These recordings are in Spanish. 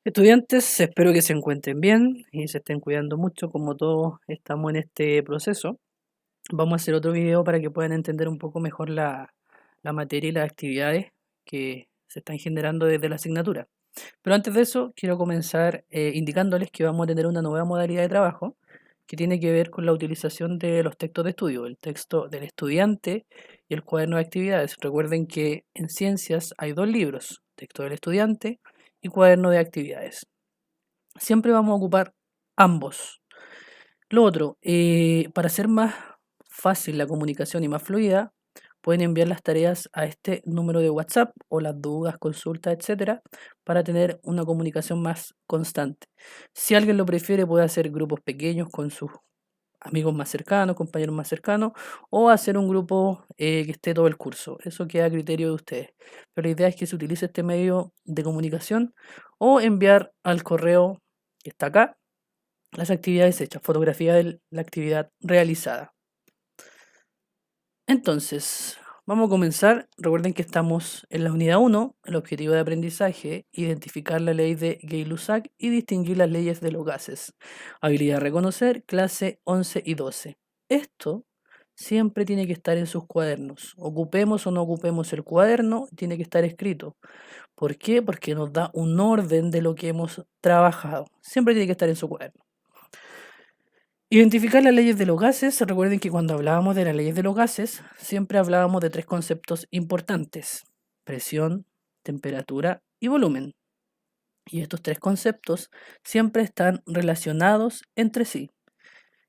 Estudiantes, espero que se encuentren bien y se estén cuidando mucho como todos estamos en este proceso. Vamos a hacer otro video para que puedan entender un poco mejor la materia y las actividades que se están generando desde la asignatura. Pero antes de eso, quiero comenzar indicándoles que vamos a tener una nueva modalidad de trabajo que tiene que ver con la utilización de los textos de estudio, el texto del estudiante y el cuaderno de actividades. Recuerden que en ciencias hay dos libros, texto del estudiante y cuaderno de actividades. Siempre vamos a ocupar ambos. Lo otro, para hacer más fácil la comunicación y más fluida, pueden enviar las tareas a este número de WhatsApp o las dudas, consultas, etcétera, para tener una comunicación más constante. Si alguien lo prefiere, puede hacer grupos pequeños con sus amigos más cercanos, compañeros más cercanos, o hacer un grupo que esté todo el curso. Eso queda a criterio de ustedes. Pero la idea es que se utilice este medio de comunicación o enviar al correo que está acá las actividades hechas, fotografía de la actividad realizada. Entonces, vamos a comenzar. Recuerden que estamos en la unidad 1, el objetivo de aprendizaje, identificar la ley de Gay-Lussac y distinguir las leyes de los gases. Habilidad a reconocer, clase 11 y 12. Esto siempre tiene que estar en sus cuadernos. Ocupemos o no ocupemos el cuaderno, tiene que estar escrito. ¿Por qué? Porque nos da un orden de lo que hemos trabajado. Siempre tiene que estar en su cuaderno. Identificar las leyes de los gases. Recuerden que cuando hablábamos de las leyes de los gases, siempre hablábamos de tres conceptos importantes: presión, temperatura y volumen. Y estos tres conceptos siempre están relacionados entre sí.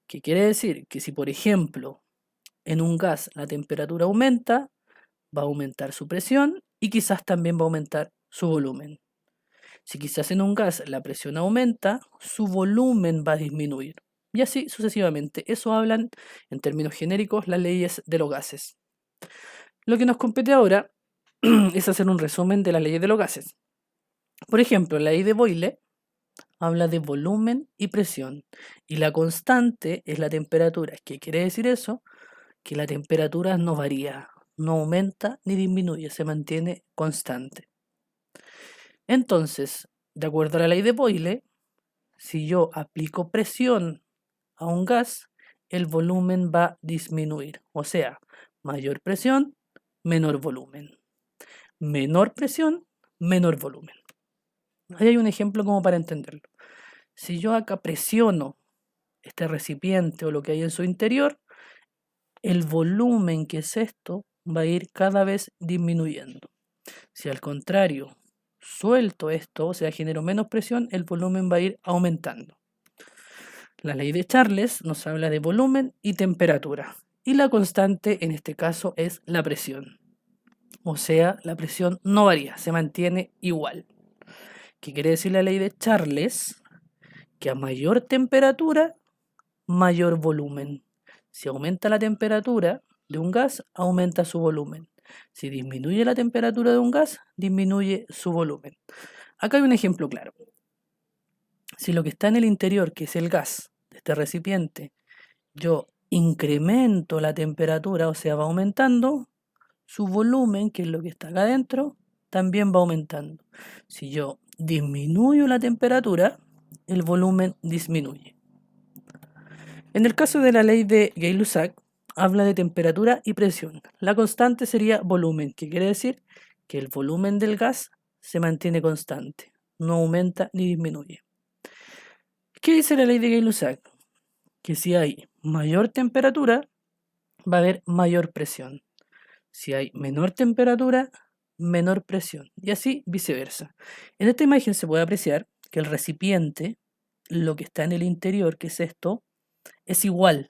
¿Qué quiere decir? Que si, por ejemplo, en un gas la temperatura aumenta, va a aumentar su presión y quizás también va a aumentar su volumen. Si quizás en un gas la presión aumenta, su volumen va a disminuir. Y así sucesivamente. Eso hablan en términos genéricos las leyes de los gases. Lo que nos compete ahora es hacer un resumen de las leyes de los gases. Por ejemplo, la ley de Boyle habla de volumen y presión. Y la constante es la temperatura. ¿Qué quiere decir eso? Que la temperatura no varía, no aumenta ni disminuye, se mantiene constante. Entonces, de acuerdo a la ley de Boyle, si yo aplico presión a un gas, el volumen va a disminuir. O sea, mayor presión, menor volumen. Menor presión, menor volumen. Ahí hay un ejemplo como para entenderlo. Si yo acá presiono este recipiente o lo que hay en su interior, el volumen que es esto va a ir cada vez disminuyendo. Si al contrario suelto esto, o sea, genero menos presión, el volumen va a ir aumentando. La ley de Charles nos habla de volumen y temperatura. Y la constante en este caso es la presión. O sea, la presión no varía, se mantiene igual. ¿Qué quiere decir la ley de Charles? Que a mayor temperatura, mayor volumen. Si aumenta la temperatura de un gas, aumenta su volumen. Si disminuye la temperatura de un gas, disminuye su volumen. Acá hay un ejemplo claro. Si lo que está en el interior, que es el gas de este recipiente, yo incremento la temperatura, o sea, va aumentando, su volumen, que es lo que está acá adentro, también va aumentando. Si yo disminuyo la temperatura, el volumen disminuye. En el caso de la ley de Gay-Lussac, habla de temperatura y presión. La constante sería volumen, que quiere decir que el volumen del gas se mantiene constante, no aumenta ni disminuye. ¿Qué dice la ley de Gay-Lussac? Que si hay mayor temperatura, va a haber mayor presión. Si hay menor temperatura, menor presión. Y así viceversa. En esta imagen se puede apreciar que el recipiente, lo que está en el interior, que es esto, es igual.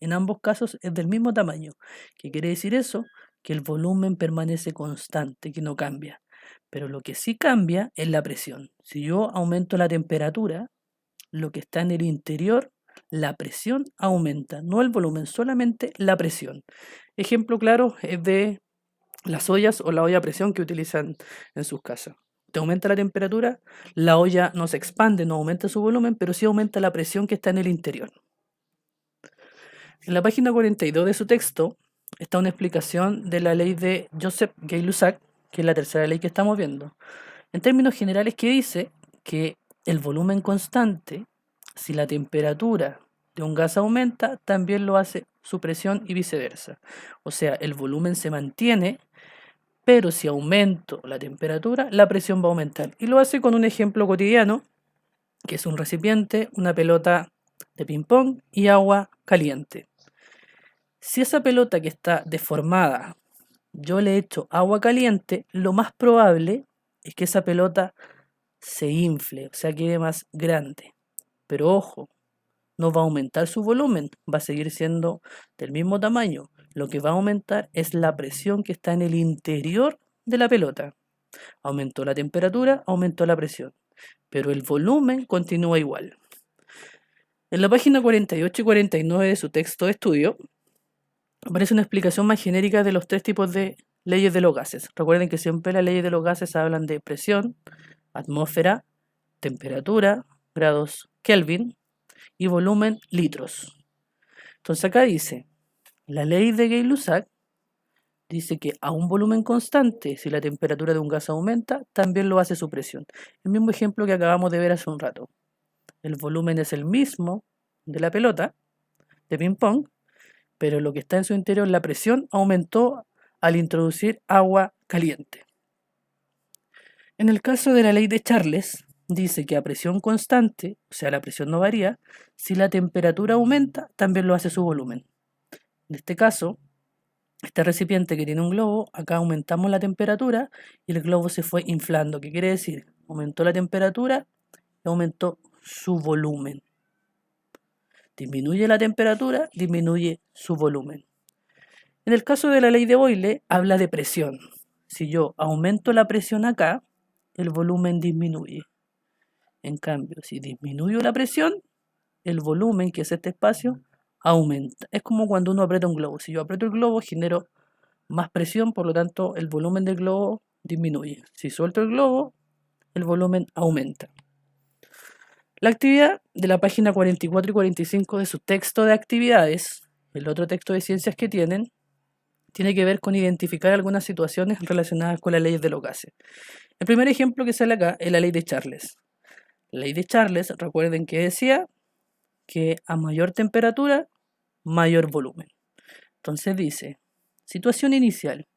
En ambos casos es del mismo tamaño. ¿Qué quiere decir eso? Que el volumen permanece constante, que no cambia. Pero lo que sí cambia es la presión. Si yo aumento la temperatura, lo que está en el interior, la presión aumenta, no el volumen, solamente la presión. Ejemplo claro es de las ollas o la olla a presión que utilizan en sus casas. Te aumenta la temperatura, la olla no se expande, no aumenta su volumen, pero sí aumenta la presión que está en el interior. En la página 42 de su texto está una explicación de la ley de Joseph Gay-Lussac, que es la tercera ley que estamos viendo. En términos generales, ¿qué dice? que el volumen constante, si la temperatura de un gas aumenta, también lo hace su presión y viceversa. O sea, el volumen se mantiene, pero si aumento la temperatura, la presión va a aumentar. Y lo hace con un ejemplo cotidiano, que es un recipiente, una pelota de ping-pong y agua caliente. Si esa pelota que está deformada, yo le echo agua caliente, lo más probable es que esa pelota se infle, o sea, quede más grande. Pero ojo, no va a aumentar su volumen, va a seguir siendo del mismo tamaño. Lo que va a aumentar es la presión que está en el interior de la pelota. Aumentó la temperatura, aumentó la presión, pero el volumen continúa igual. En la página 48 y 49 de su texto de estudio aparece una explicación más genérica de los tres tipos de leyes de los gases. Recuerden que siempre las leyes de los gases hablan de presión, atmósfera, temperatura, grados Kelvin y volumen litros. Entonces acá dice, la ley de Gay-Lussac dice que a un volumen constante, si la temperatura de un gas aumenta, también lo hace su presión. El mismo ejemplo que acabamos de ver hace un rato. El volumen es el mismo de la pelota de ping-pong, pero lo que está en su interior, la presión, aumentó al introducir agua caliente. En el caso de la ley de Charles, dice que a presión constante, o sea, la presión no varía, si la temperatura aumenta, también lo hace su volumen. En este caso, este recipiente que tiene un globo, acá aumentamos la temperatura y el globo se fue inflando. ¿Qué quiere decir? Aumentó la temperatura y aumentó su volumen. Disminuye la temperatura, disminuye su volumen. En el caso de la ley de Boyle, habla de presión. Si yo aumento la presión acá, el volumen disminuye. En cambio, si disminuyo la presión, el volumen, que es este espacio, aumenta. Es como cuando uno aprieta un globo. Si yo aprieto el globo, genero más presión, por lo tanto, el volumen del globo disminuye. Si suelto el globo, el volumen aumenta. La actividad de la página 44 y 45 de su texto de actividades, el otro texto de ciencias que tienen, tiene que ver con identificar algunas situaciones relacionadas con las leyes de los gases. El primer ejemplo que sale acá es la ley de Charles. La ley de Charles, recuerden que decía que a mayor temperatura, mayor volumen. Entonces dice, situación inicial,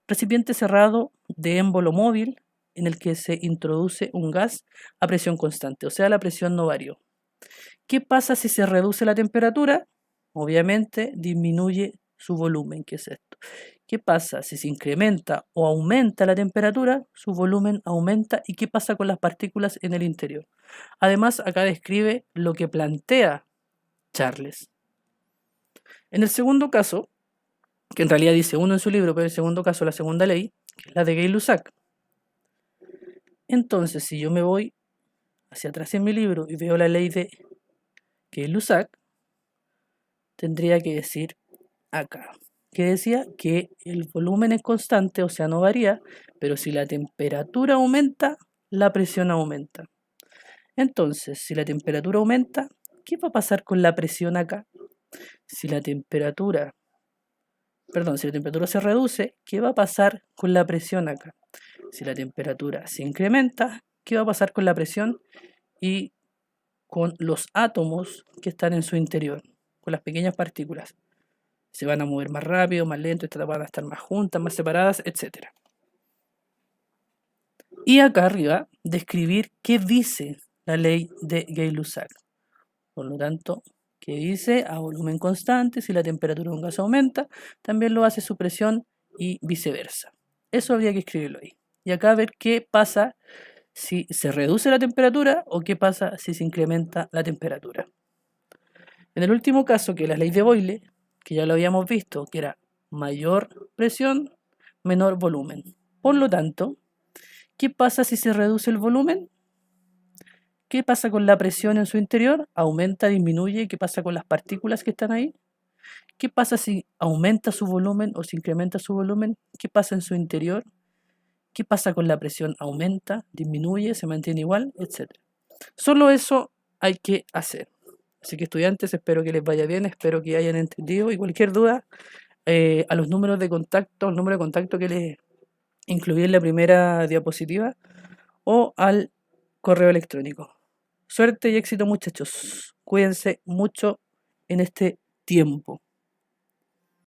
recipiente cerrado de émbolo móvil en el que se introduce un gas a presión constante, o sea, la presión no varió. ¿Qué pasa si se reduce la temperatura? Obviamente disminuye su volumen, que es esto. ¿Qué pasa si se incrementa o aumenta la temperatura? Su volumen aumenta. ¿Y qué pasa con las partículas en el interior? Además, acá describe lo que plantea Charles. En el segundo caso, que en realidad dice uno en su libro, pero en el segundo caso, la segunda ley, que es la de Gay-Lussac. Entonces, si yo me voy hacia atrás en mi libro y veo la ley de Gay-Lussac, tendría que decir acá, que decía que el volumen es constante, o sea, no varía, pero si la temperatura aumenta, la presión aumenta. Entonces, si la temperatura aumenta, ¿qué va a pasar con la presión acá? Si la temperatura se reduce, ¿qué va a pasar con la presión acá? Si la temperatura se incrementa, ¿qué va a pasar con la presión y con los átomos que están en su interior, con las pequeñas partículas? Se van a mover más rápido, más lento, estas van a estar más juntas, más separadas, etc. Y acá arriba, describir qué dice la ley de Gay-Lussac. Por lo tanto, que dice a volumen constante, si la temperatura de un gas aumenta, también lo hace su presión y viceversa. Eso habría que escribirlo ahí. Y acá ver qué pasa si se reduce la temperatura o qué pasa si se incrementa la temperatura. En el último caso, que es la ley de Boyle, que ya lo habíamos visto, que era mayor presión, menor volumen. Por lo tanto, ¿qué pasa si se reduce el volumen? ¿Qué pasa con la presión en su interior? ¿Aumenta, disminuye? ¿Qué pasa con las partículas que están ahí? ¿Qué pasa si aumenta su volumen o si incrementa su volumen? ¿Qué pasa en su interior? ¿Qué pasa con la presión? ¿Aumenta, disminuye, se mantiene igual, etcétera? Solo eso hay que hacer. Así que estudiantes, espero que les vaya bien, espero que hayan entendido y cualquier duda a los números de contacto, el número de contacto que les incluí en la primera diapositiva o al correo electrónico. Suerte y éxito, muchachos. Cuídense mucho en este tiempo.